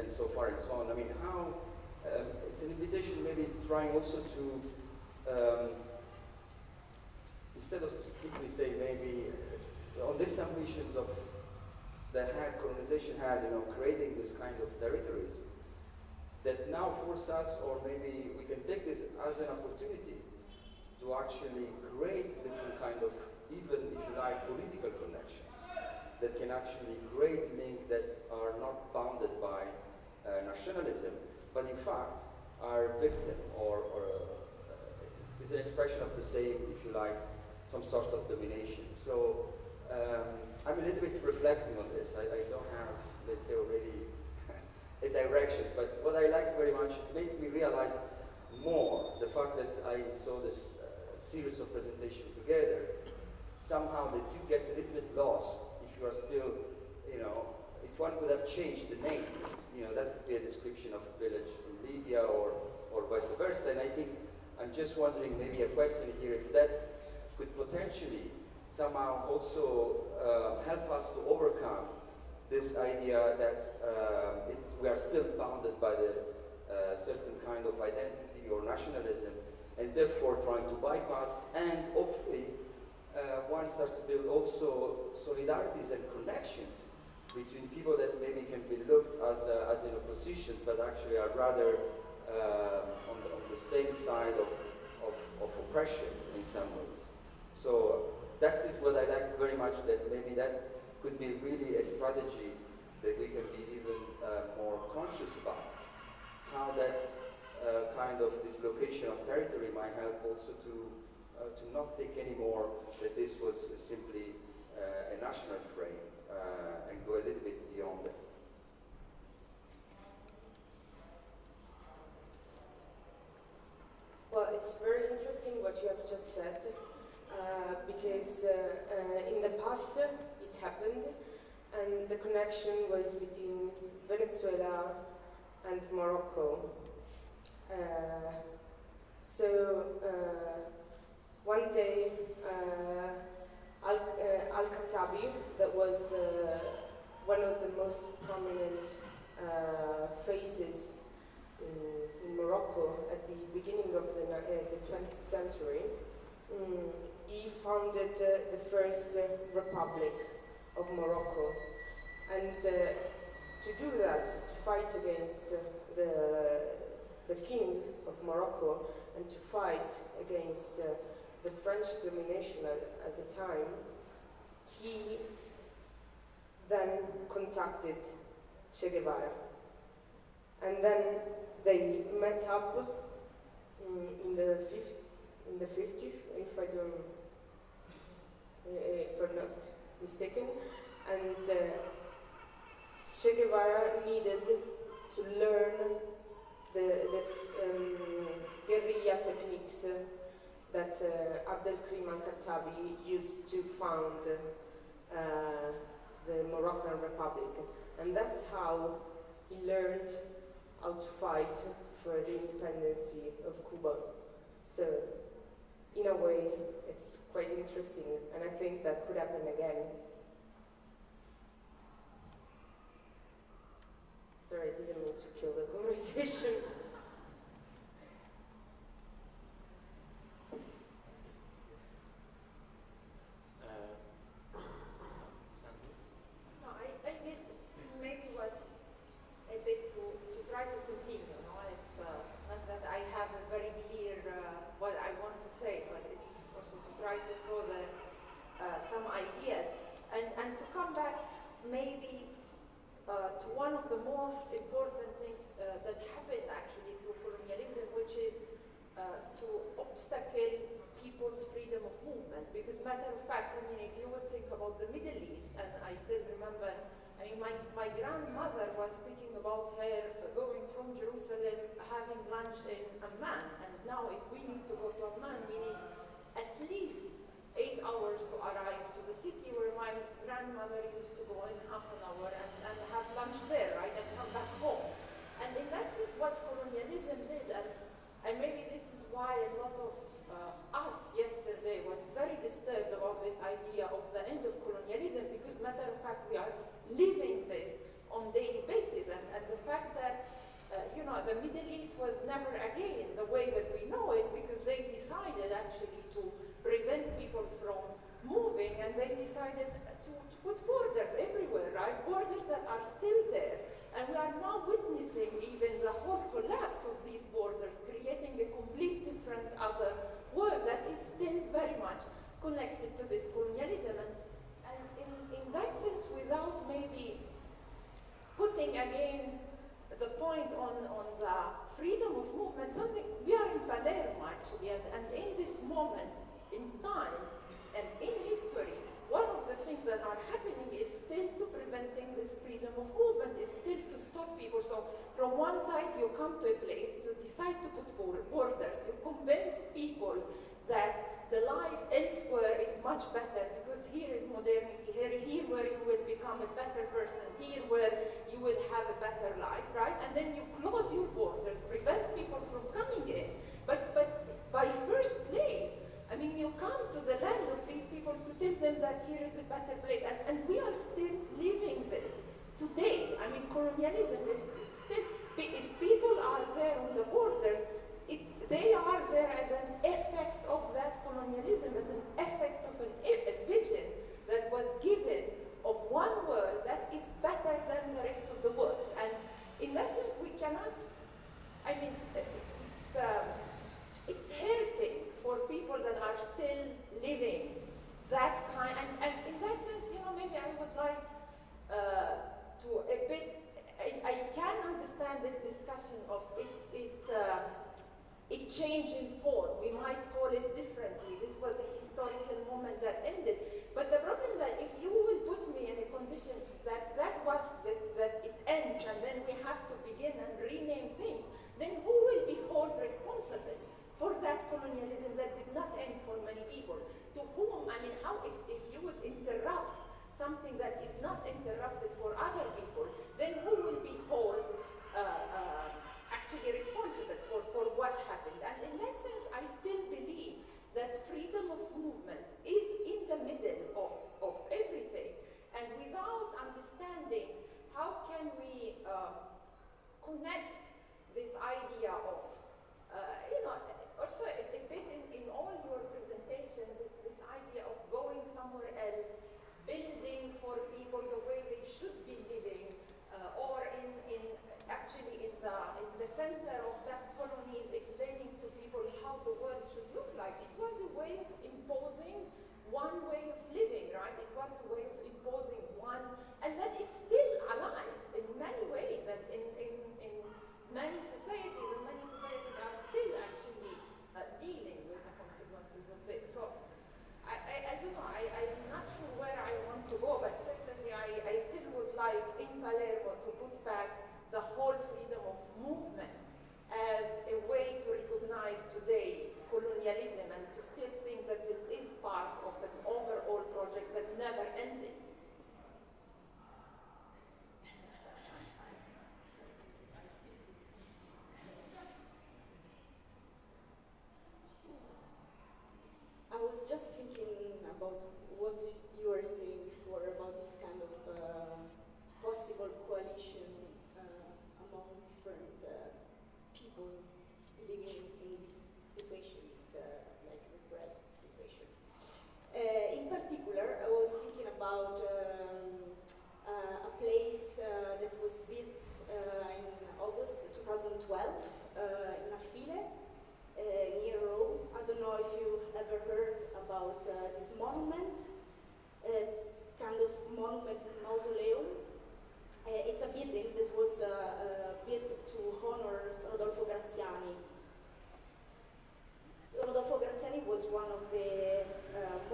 and so far and so on. I mean, how, it's an invitation maybe trying also to, instead of simply say maybe, on these ambitions of colonization had, creating this kind of territories, that now force us, or maybe we can take this as an opportunity to actually create different kind of, even if you like, political connections that can actually create links that are not bounded by nationalism, but in fact are victim or is an expression of the same, if you like, some sort of domination. So I'm a little bit reflecting on this. I don't have, let's say, already a directions, but what I liked very much, it made me realize more the fact that I saw this series of presentations together, somehow that you get a little bit lost if you are still, if one could have changed the names, that could be a description of a village in Libya or vice versa. And I think, I'm just wondering, maybe a question here, if that could potentially somehow also help us to overcome this idea that we are still bounded by the certain kind of identity or nationalism, and therefore trying to bypass, and hopefully one starts to build also solidarities and connections between people that maybe can be looked as in opposition, but actually are rather on the same side of oppression in some ways. So that's what I liked very much, that maybe that could be really a strategy that we can be even more conscious about. How that kind of dislocation of territory might help also to not think anymore that this was simply a national frame and go a little bit beyond that. Well, it's very interesting what you have just said, because in the past it happened, and the connection was between Venezuela and Morocco. One day, Al-Khattabi, that was one of the most prominent faces in Morocco at the beginning of the 20th century, he founded the first Republic of Morocco. And to do that, to fight against the king of Morocco and to fight against the French domination at the time, he then contacted Che Guevara. And then they met up in the 50s, if I'm not mistaken, and Che Guevara needed to learn the guerrilla techniques that Abdelkrim Al-Khattabi used to found the Moroccan Republic. And that's how he learned how to fight for the independence of Cuba. So, in a way, it's quite interesting, and I think that could happen again. Sorry, I didn't mean to kill the conversation. No, I guess maybe what a bit to try to continue. No, it's not that I have a very clear what I want to say, but it's also to try to throw some ideas and to come back maybe to one of the most important things that happened actually through colonialism, which is to obstacle people's freedom of movement. Because matter of fact, I mean, if you would think about the Middle East, and I still remember, I mean, my grandmother was speaking about her going from Jerusalem, having lunch in Amman, and now if we need to go to Amman, we need at least 8 hours to arrive to the city where my grandmother used to go in half an hour and have lunch there, right, and come back home. And in that sense, what colonialism did, and maybe this is why a lot of us yesterday was very disturbed about this idea of the end of colonialism, because matter of fact, we are living this on daily basis, and the fact that still there. And we are now witnessing even the whole collapse of these borders, creating a complete different other world that is still very much connected to this colonialism. And in that sense, without maybe putting again the point on the freedom of movement, something, we are in Palermo actually, and in this moment in time and in history, one of the things that are happening is still to preventing this freedom of movement, is still to stop people. So from one side you come to a place, you decide to put borders, you convince people that the life elsewhere is much better because here is modernity, here where you will become a better person, here where you will have a better life, right? And then you close your borders, prevent people from coming in. But by first place, I mean, you come to the land of these people to tell them that here is a better place. And we are still living this today. I mean, colonialism is still, if people are there on the borders, they are there as an effect of that colonialism, as an effect of a vision that was given of one world that is better than the rest of the world. And in that sense, we cannot, I mean, it's hurting for people that are still living that kind, and in that sense, you know, maybe I would like to a bit, I can understand this discussion of it changed in form. We might call it differently. This was a historical moment that ended. But the problem is that if you will put me in a condition that it ends and then we have to begin and rename things, then who will be held responsible for that colonialism that did not end for many people? To whom, I mean, how, if you would interrupt something that is not interrupted for other people, then who will be held actually responsible for what happened? And in that sense, I still believe that freedom of movement is in the middle of everything. And without understanding how can we connect this idea of, you know, also a bit in all your presentation, this idea of going somewhere else, building for people the way they should be living, or actually in the center of that colonies, explaining to people how the world should look like. It was a way of imposing one way of living, right? It was a way of imposing one, and that it's still alive in many ways, and in many societies, and many societies are still actually dealing with the consequences of this. So I don't know, I'm not sure where I want to go, but certainly I still would like in Palermo to put back the whole freedom of movement as a way to recognize today colonialism and to still think that this is part of an overall project that never ended. I was just thinking about what you were saying before about this kind of possible coalition among different people living in these situations, like repressed situation. In particular, I was thinking about a place that was built in August 2012 in Affile, near Rome. I don't know if you ever heard about this monument, kind of monument mausoleum. It's a building that was built to honor Rodolfo Graziani. Rodolfo Graziani was one of the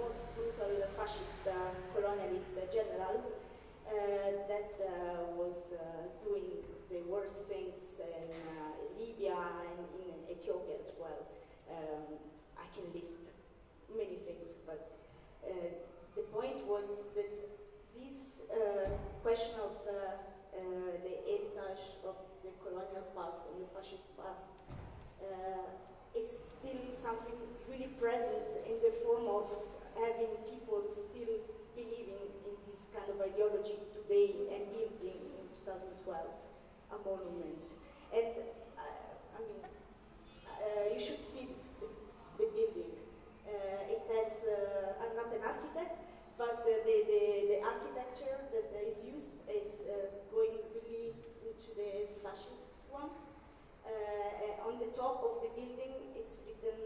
most brutal fascist colonialist general that was doing the worst things in Libya and in Ethiopia as well. I can list many things, but the point was that this question of the heritage of the colonial past and the fascist past, it's still something really present in the form of having people still believing in this kind of ideology today and building in 2012 a monument. And I mean, you should see the building. It has, I'm not an architect, but the architecture that is used is going top of the building it's written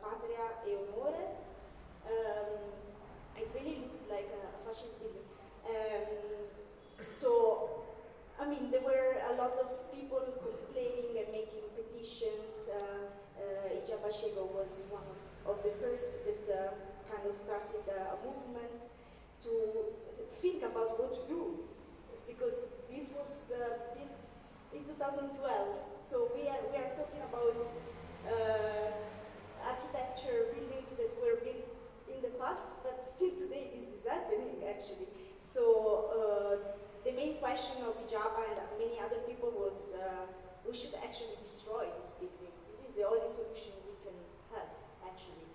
Patria e Onore. It really looks like a fascist building. So, I mean, there were a lot of people complaining and making petitions. Ijabashego was one of the first that kind of started a movement to think about what to do, because this was built in 2012. So we are talking about architecture buildings that were built in the past, but still today this is happening actually. So the main question of Ijaba and many other people was we should actually destroy this building. This is the only solution we can have actually.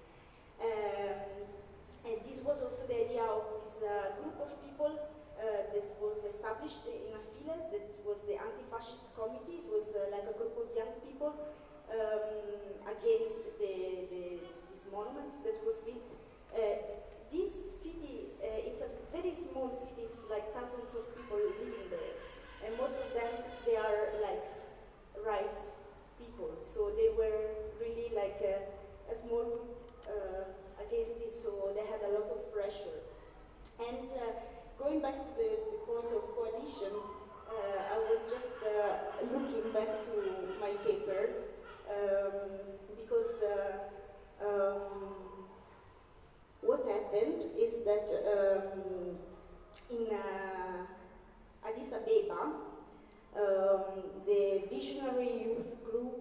And this was also the idea of this group of people that was established in Affile, that was the Anti-Fascist Committee. It was like a group of young people against this monument that was built. This city, it's a very small city, it's like thousands of people living there. And most of them, they are like rights people. So they were really like a small group against this, so they had a lot of pressure. And going back to the point of coalition, I was just looking back to my paper because what happened is that in Addis Abeba, the Visionary Youth Group,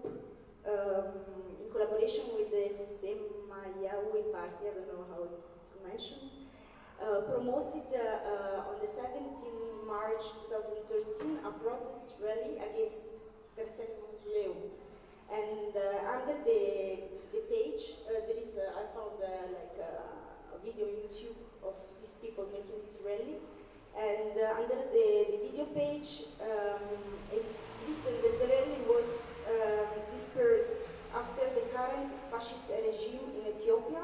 in collaboration with the Semayawi Party, I don't know how to mention, promoted on the 17th March 2013 a protest rally against Perseguition Mausoleum. And under the page, there is, I found like a video on YouTube of these people making this rally. And under the video page, it's written that the rally was dispersed after the current fascist regime in Ethiopia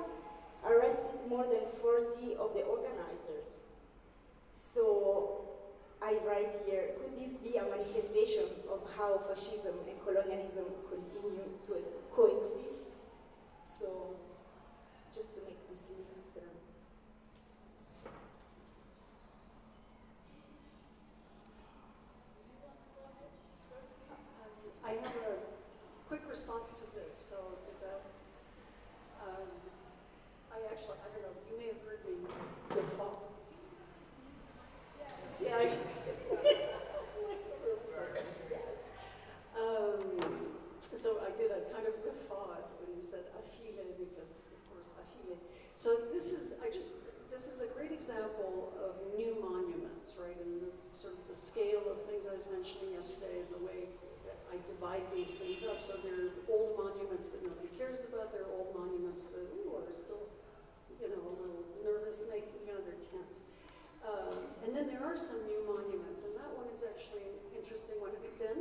arrested more than 40 of the organizers. So I write here, could this be a manifestation of how fascism and colonialism continue to coexist? So just to make this link. I have a quick response to this. So is that, I don't know, you may have heard me guffaw. Yeah, I just, yes. So I did a kind of guffaw when you said Affile, because of course Affile. So this is a great example of new monuments, right? And the sort of the scale of things I was mentioning yesterday, and the way I divide these things up. So there are old monuments that nobody cares about. There are old monuments that are still, a little nervous, they're tense. And then there are some new monuments, and that one is actually an interesting one. Have you been?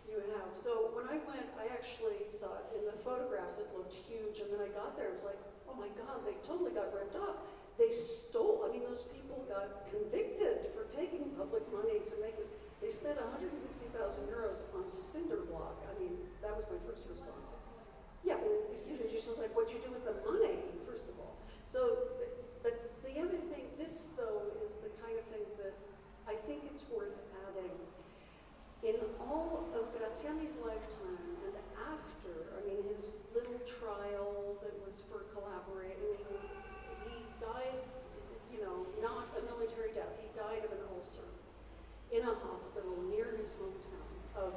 You have. So when I went, I actually thought in the photographs it looked huge, and then I got there, it was like, oh my God, they totally got ripped off. They stole, those people got convicted for taking public money to make this. They spent 160,000 euros on cinder block. That was my first response. Yeah, you're just like, what'd you do with the money, first of all? So, but the other thing, this though, is the kind of thing that I think it's worth adding. In all of Graziani's lifetime and after, his little trial that was for collaborating, he died, not a military death, he died of an ulcer in a hospital near his hometown of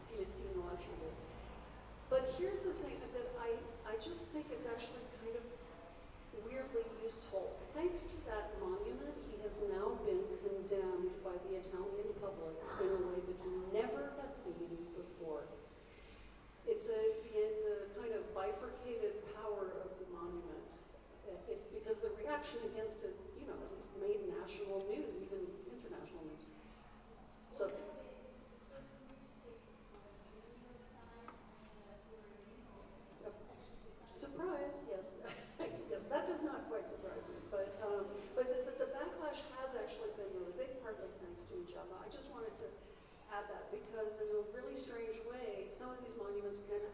Filettino Affile. But here's the thing that I just think it's actually kind of weirdly useful. Thanks to that monument, he has now been condemned by the Italian public in a way that he never had been before. It's the kind of bifurcated power of the monument, because the reaction against it, at least made national news, even international news. So, surprise, yes. Yes, that does not quite surprise me, but the backlash has actually been really big, partly thanks to Ijaba. I just wanted to add that because in a really strange way, some of these monuments can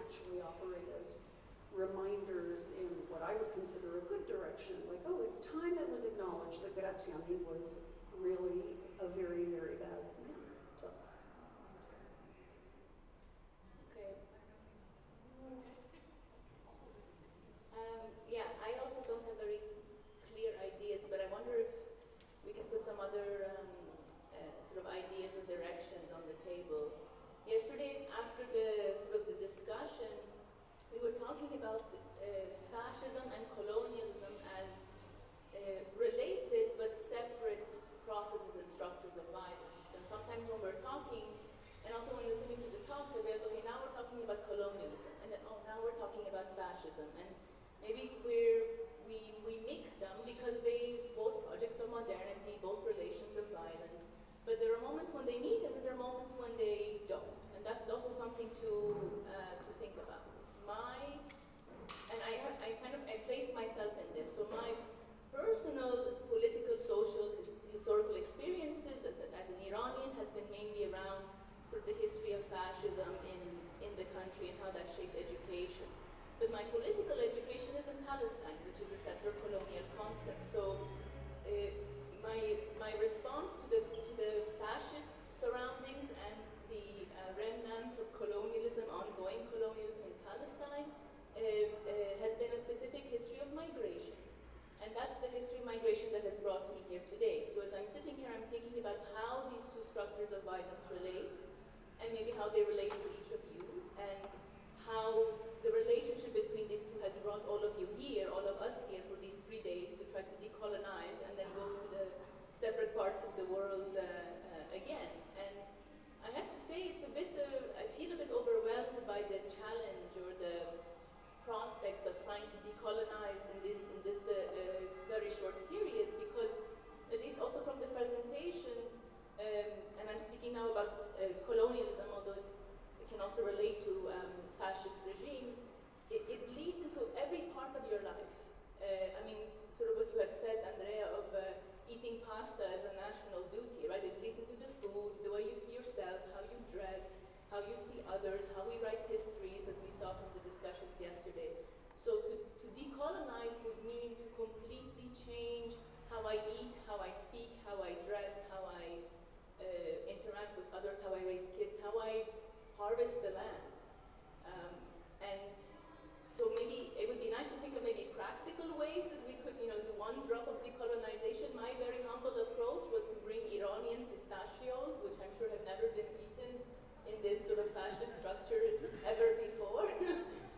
actually operate as reminders in what I would consider a good direction, like, oh, it's time it was acknowledged that Graziani was really a very, very bad man. So. Okay. Yeah, I also don't have very clear ideas, but I wonder if we can put some other sort of ideas or directions on the table. Yesterday, after the sort of the discussion, we were talking about fascism and colonialism as related but separate processes and structures of violence. And sometimes when we're talking, and also when listening to the talks, I realize, okay, now we're talking about colonialism, and then, oh, now we're talking about fascism. And maybe we mix them because they both projects of modernity, both relations of violence. But there are moments when they meet, and there are moments when they don't. And that's also something to think about. I place myself in this. So my personal political, social, historical experiences as an Iranian has been mainly around sort of the history of fascism in the country and how that shaped education. But my political education is in Palestine, which is a settler colonial concept. So my response to the fascist surroundings and the remnants of colonialism, ongoing colonialism in Palestine, has been a specific history of migration. And that's the history of migration that has brought me here today. So as I'm sitting here, I'm thinking about how these two structures of violence relate, and maybe how they relate to each of you, and how the relationship between these two has brought all of you here, all of us here for these 3 days to try to decolonize and then go to the separate parts of the world again. And I have to say, it's a bit, I feel a bit overwhelmed by the challenge or the prospects of trying to decolonize in this very short period, because at least also from the presentations, and I'm speaking now about colonialism, although it can also relate to fascist regimes, it bleeds into every part of your life. I mean, sort of what you had said, Andrea, of eating pasta as a national duty, right? It bleeds into the food, the way you see yourself, how you dress, how you see others, how we write histories, as we saw from the discussions yesterday. So to decolonize would mean to completely change how I eat, how I speak, how I dress, how I interact with others, how I raise kids, how I harvest the land. And so maybe it would be nice to think of maybe practical ways that we could, do one drop of decolonization. My very humble approach was to bring Iranian pistachios, which I'm sure have never been eaten in this sort of fascist structure ever before.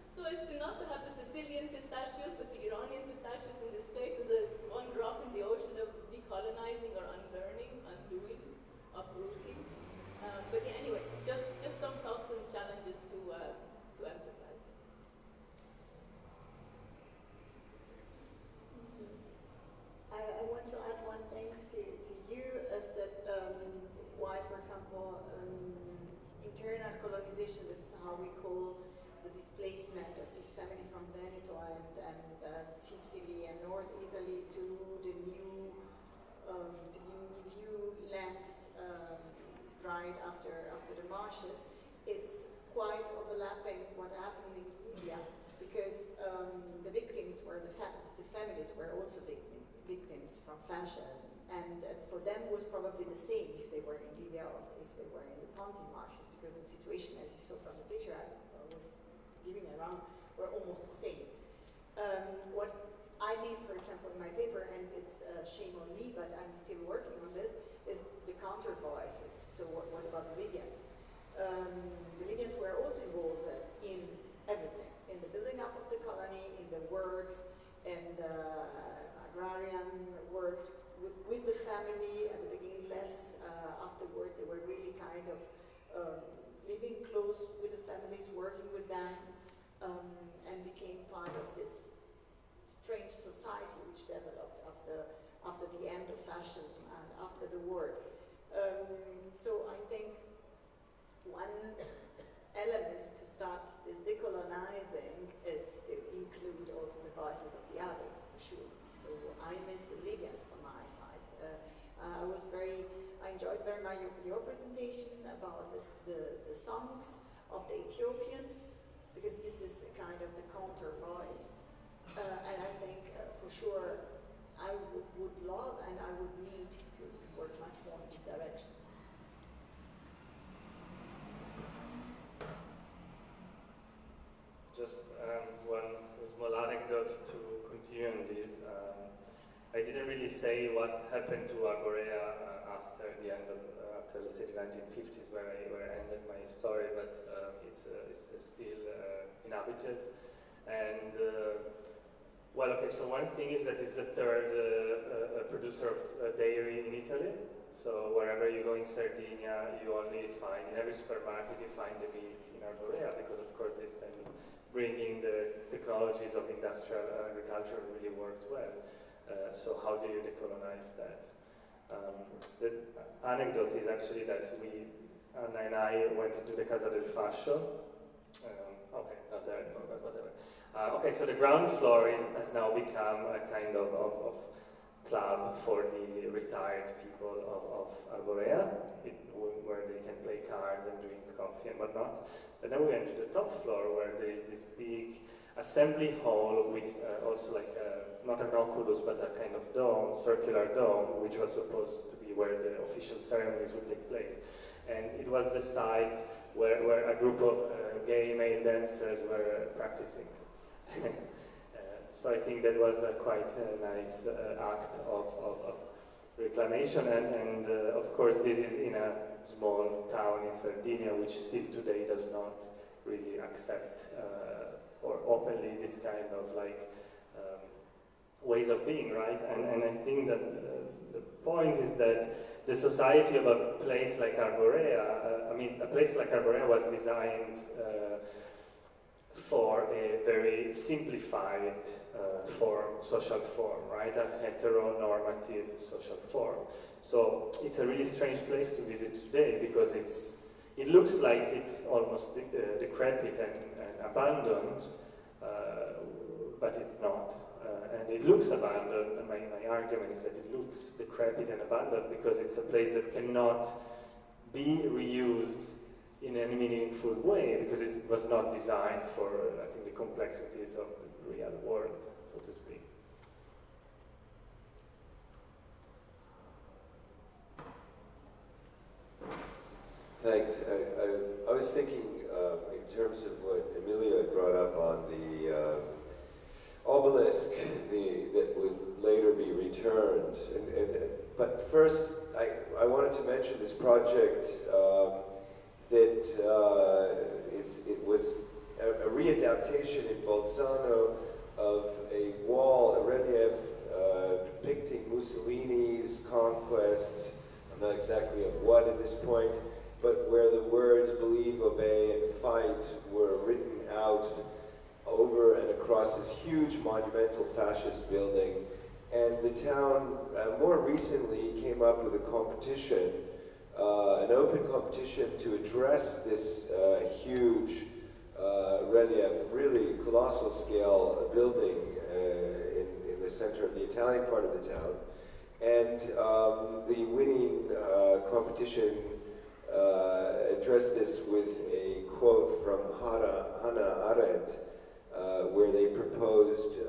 So as to not to have the Sicilian pistachios, but the Iranian pistachios in this place is one drop in the ocean of decolonizing or unlearning, undoing, uprooting. But yeah, anyway, just some thoughts and challenges to emphasize. I want to add one thing to you, is that why, for example, internal colonization, that's how we call the displacement of this family from Veneto and Sicily and North Italy to the new lands right after the marshes. It's quite overlapping what happened in Libya, because the victims were the families were also victims from fascism, and for them was probably the same if they were in Libya or if they were in the Pontic marshes, because the situation, as you saw from the picture I was giving around, were almost the same. What I missed, for example, in my paper, and it's shame on me, but I'm still working on this, is the counter voices. So what about the Libyans? The Libyans were also involved in everything, in the building up of the colony, in the works, and agrarian works with the family at the beginning, less afterwards. They were really kind of living close with the families, working with them, and became part of this strange society which developed after the end of fascism and after the war. So I think one element to start this decolonizing is to include also the voices of the others, for sure. So I miss the Libyans from my side. I enjoyed very much your presentation about the songs of the Ethiopians, because this is a kind of the counter voice. And I think for sure I would love and I would need to work much more in this direction. Just one small anecdote to continue on this. I didn't really say what happened to Arborea after the end of, after let's say the 1950s, where I ended my story, but it's still inhabited. And well, okay. So one thing is that it's the third producer of dairy in Italy. So wherever you go in Sardinia, you only find, in every supermarket, you find the milk in Arborea, because of course this then bringing the technologies of industrial agriculture really worked well. So how do you decolonize that? The anecdote is actually that Anna and I went into the Casa del Fascio. Okay, it's not there anymore, but whatever. Okay, so the ground floor has now become a kind of club for the retired people of Arborea, where they can play cards and drink coffee and whatnot. And then we went to the top floor, where there is this big assembly hall with also like not an oculus but a kind of dome, circular dome, which was supposed to be where the official ceremonies would take place. And it was the site where a group of gay male dancers were practicing. So I think that was quite a nice act of reclamation, and of course this is in a small town in Sardinia, which still today does not really accept or openly this kind of like ways of being, right? And I think that the point is that the society of a place like Arborea, a place like Arborea was designed for a very simplified social form, right? A heteronormative social form. So it's a really strange place to visit today, because it looks like it's almost decrepit and abandoned, but it's not. And it looks abandoned, and my argument is that it looks decrepit and abandoned because it's a place that cannot be reused in any meaningful way, because it was not designed for, I think, the complexities of the real world, so to speak. Thanks. I was thinking in terms of what Emilia had brought up on the obelisk that would later be returned. But first, I wanted to mention this project that it was a readaptation in Bolzano of a wall, a relief depicting Mussolini's conquests. I'm not exactly of what at this point, but where the words "believe, obey, and fight" were written out over and across this huge monumental fascist building. And the town more recently came up with a competition, an open competition to address this huge relief, really colossal scale building in the center of the Italian part of the town. And the winning competition addressed this with a quote from Hannah Arendt, where they proposed,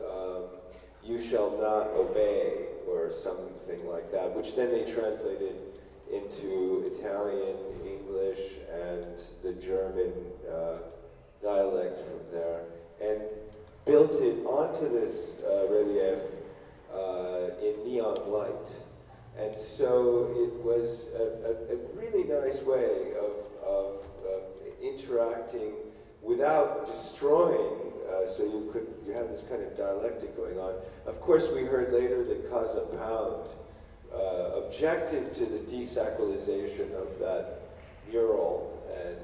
"You shall not obey," or something like that, which then they translated into Italian, English, and the German dialect from there, and built it onto this relief in neon light. And so it was a really nice way of interacting without destroying, so you have this kind of dialectic going on. Of course, we heard later that Casa Pound objected to the desacralization of that mural, and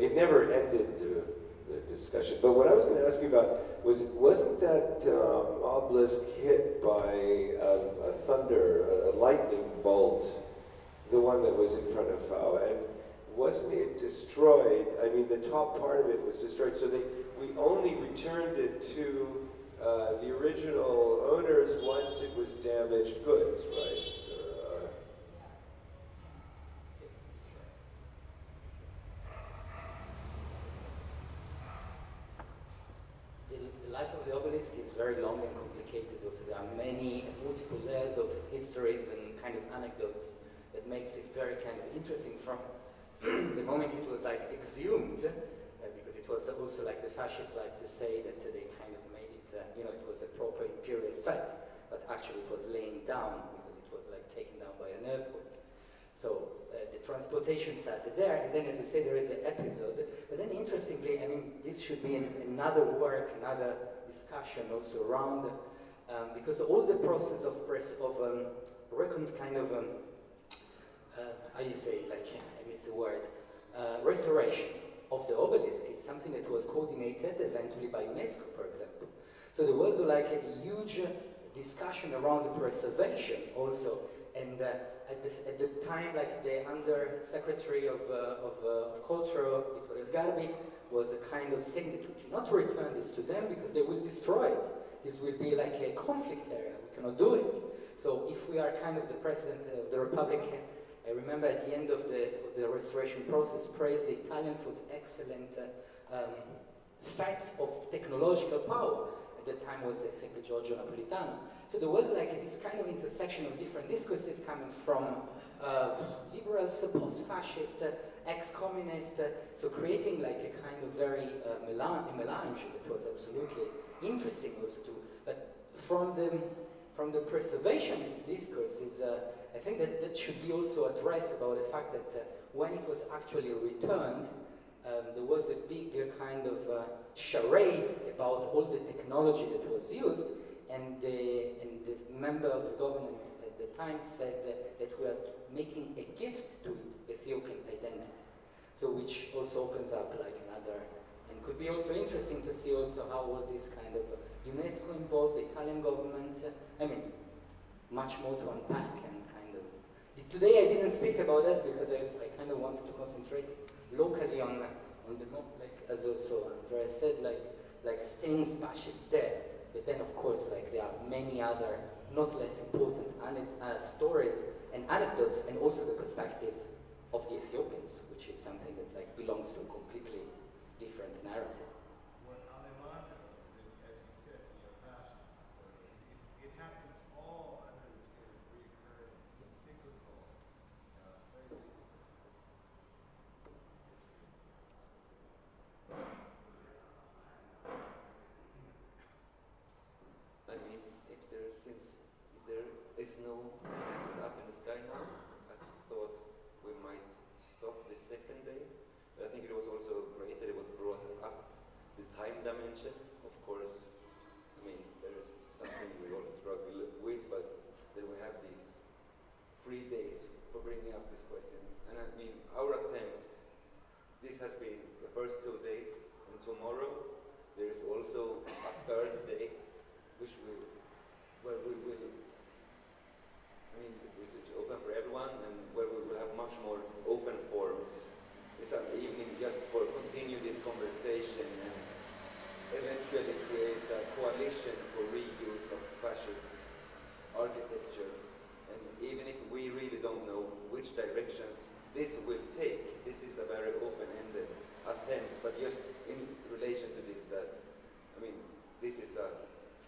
it never ended the discussion. But what I was going to ask you about wasn't that obelisk hit by a lightning bolt, the one that was in front of Fao, and wasn't it destroyed? I mean, the top part of it was destroyed, so we only returned it to the original owners once it was damaged goods, right? So, very long and complicated. Also, there are many multiple layers of histories and kind of anecdotes that makes it very kind of interesting from the moment it was like exhumed, because it was also like the fascists like to say that they kind of made it, it was a proper imperial fete, but actually it was laying down because it was like taken down by an earthquake. So the transportation started there, and then as I say, there is an episode. But then interestingly, I mean, this should be another work, another discussion also around, because all the process of how you say, like, I missed the word, restoration of the obelisk is something that was coordinated eventually by UNESCO, for example. So there was like a huge discussion around the preservation also, and at the time, like the Under Secretary of Culture, Vittorio Sgarbi, was a kind of saying that we cannot return this to them because they will destroy it. This will be like a conflict area. We cannot do it. So if we are kind of the president of the Republic, I remember at the end of the restoration process, praised the Italian for the excellent fact of technological power. At the time was simply Giorgio Napolitano. So there was like this kind of intersection of different discourses coming from liberals, post-fascist, ex-communist, so creating like a kind of very melange that was absolutely interesting also too. But from the preservationist discourses, I think that should be also addressed about the fact that when it was actually returned, there was a big kind of charade about all the technology that was used, and the member of the government at the time said that we are making a gift to Ethiopian identity. So which also opens up like another, and could be also interesting to see also how all this kind of UNESCO involved, the Italian government, I mean, much more to unpack and kind of. Today I didn't speak about that because I kind of wanted to concentrate locally on the, like as also Andrea said, like staying spatial there. But then of course like there are many other not less important stories and anecdotes, and also the perspective of the Ethiopians, which is something that like belongs to a completely different narrative. What Alemanno, as you said, fashions, it happens all under this kind of recurrent, cyclical, very cyclical. I mean, since there is no hands up in the sky now, I thought we might stop the second day. But I think it was also great that it was brought up, the time dimension. Of course, I mean, there is something we all struggle with, but then we have these 3 days for bringing up this question. And I mean, our attempt, this has been the first 2 days, and tomorrow there is also a third day, where we will, I mean, research open for everyone, and where we will have much more open forums. It's an evening just for continue this conversation and eventually create a coalition for reuse of fascist architecture. And even if we really don't know which directions this will take, this is a very open-ended attempt, but just in relation to this, that, I mean, this is a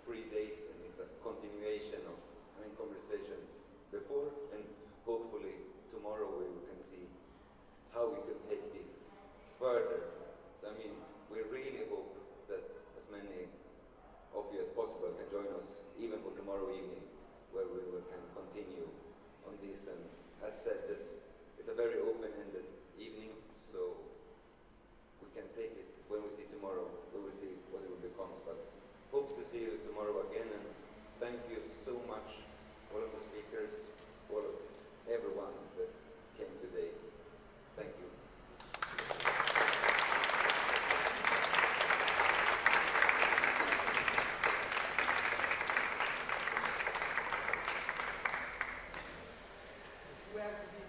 3 days, and it's a continuation of conversations before, and hopefully tomorrow we can see how we can take this further. So, I mean, we really hope that as many of you as possible can join us, even for tomorrow evening, where we can continue on this. And as said, that it's a very open-ended evening, so we can take it when we see tomorrow. We will see what it will become. But hope to see you tomorrow again, and thank you so much, all of the speakers, all of everyone that came today. Thank you. We have to be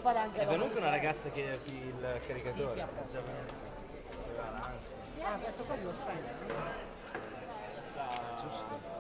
fare anche È la venuta una ragazza che è il caricatore. Sì, sì, appunto. Ah, questo qua lo spende. Giusto.